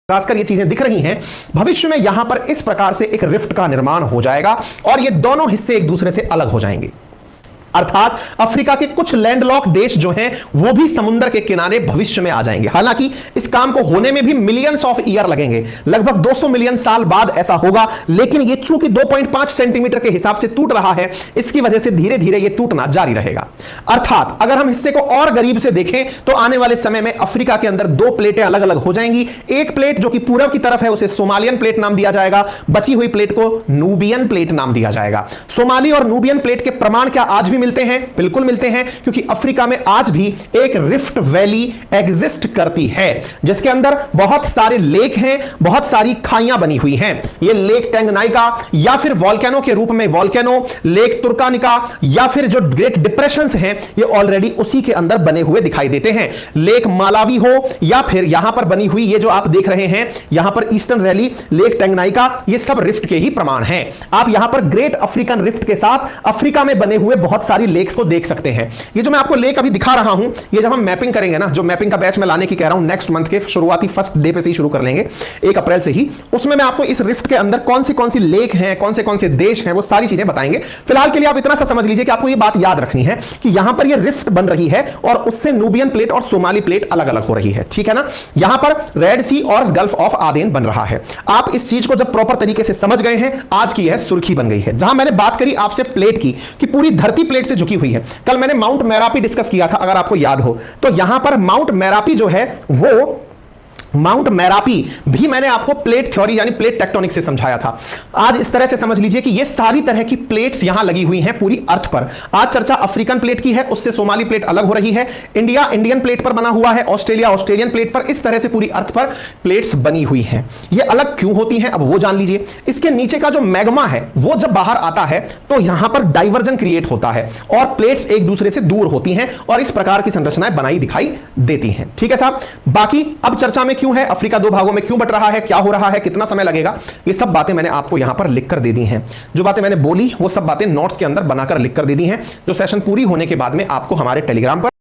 खासकर ये चीजें दिख रही हैं, भविष्य में यहां पर इस प्रकार से एक रिफ्ट का निर्माण हो जाएगा और ये दोनों हिस्से एक दूसरे से अलग हो जाएंगे। अर्थात अफ्रीका के कुछ लैंडलॉक देश जो हैं वो भी समुद्र के किनारे भविष्य में आ जाएंगे। हालांकि इस काम को होने में भी मिलियंस ऑफ ईयर लगेंगे, लगभग 200 मिलियन साल बाद ऐसा होगा, लेकिन ये चूंकि 2.5 सेंटीमीटर के हिसाब से टूट रहा है, इसकी वजह से धीरे धीरे ये टूटना जारी रहेगा। अर्थात अगर हम हिस्से को और करीब से देखें तो आने वाले समय में अफ्रीका के अंदर दो प्लेटें अलग अलग हो जाएंगी। एक प्लेट जो कि पूरब की तरफ है उसे सोमालियन प्लेट नाम दिया जाएगा, बची हुई प्लेट को नूबियन प्लेट नाम दिया जाएगा। सोमाली और नूबियन प्लेट के प्रमाण क्या आज भी मिलते हैं? बिल्कुल मिलते हैं, क्योंकि अफ्रीका में आज भी एक रिफ्ट वैली एग्जिस्ट करती है जिसके अंदर बहुत सारे लेक हैं, बहुत सारी खाइयां बनी हुई हैं। ये लेक टैंगनाइका या फिर वॉल्केनो के रूप में वॉल्केनो, लेक तुर्कानिका या फिर जो ग्रेट डिप्रेशंस हैं ये ऑलरेडी उसी के अंदर बने हुए दिखाई देते हैं। लेक मालावी हो या फिर यहां पर बनी हुई ये जो आप देख रहे हैं यहां पर ईस्टर्न वैली, लेक टैंगनाइका, ये सब रिफ्ट के ही प्रमाण हैं। आप यहां पर ग्रेट अफ्रीकन रिफ्ट के साथ अफ्रीका में बने हुए बहुत सारी लेक्स को देख सकते हैं। ये जो मैं आपको लेक अभी दिखा रहा हूं, ये जब हम मैपिंग करेंगे ना, जो मैपिंग का बैच में लाने की कह रहा हूं नेक्स्ट मंथ के शुरुआती फर्स्ट डे पे से ही शुरू कर लेंगे, 1 अप्रैल से ही, उसमें मैं आपको इस रिफ्ट के अंदर कौन सी लेक हैं, कौन से देश हैं, वो सारी चीजें बताएंगे। फिलहाल के लिए आप इतना सा समझ लीजिए कि आपको ये बात याद रखनी है कि यहां पर ये रिफ्ट बन रही है और उससे नूबियन प्लेट और सोमाली प्लेट अलग अलग हो रही है, ठीक है ना। यहां पर रेड सी और गल्फ ऑफ आदेन बन रहा है। आप इस चीज को जब प्रॉपर तरीके से समझ गए हैं, आज की यह सुर्खी बन गई है। जहां मैंने बात करी आपसे प्लेट की कि पूरी धरती प्लेट से झुकी हुई है, कल मैंने माउंट मैरापी डिस्कस किया था, अगर आपको याद हो तो यहां पर माउंट मैरापी जो है वो माउंट मैरापी भी मैंने आपको प्लेट थ्योरी यानी प्लेट टेक्टोनिक से समझाया था। आज इस तरह से समझ लीजिए कि ये सारी तरह की प्लेट्स यहां लगी हुई हैं पूरी अर्थ पर। आज चर्चा अफ्रीकन प्लेट की है, उससे सोमाली प्लेट अलग हो रही है, इंडिया इंडियन प्लेट पर बना हुआ है, ऑस्ट्रेलिया ऑस्ट्रेलियन प्लेट पर, इस तरह से पूरी अर्थ पर प्लेट्स बनी हुई हैं। ये अलग क्यों होती हैं अब वो जान लीजिए। इसके नीचे का जो मैग्मा है वो जब बाहर आता है तो यहां पर डाइवर्जन क्रिएट होता है और प्लेट्स एक दूसरे से दूर होती हैं और इस प्रकार की संरचनाएं बनाई दिखाई देती हैं, ठीक है साहब। बाकी अब चर्चा में क्यों है, अफ्रीका 2 भागों में क्यों बट रहा है, क्या हो रहा है, कितना समय लगेगा, ये सब बातें मैंने आपको यहां पर लिखकर दे दी हैं। जो बातें मैंने बोली वो सब बातें नोट्स के अंदर बनाकर लिखकर दे दी हैं, जो सेशन पूरी होने के बाद में आपको हमारे टेलीग्राम पर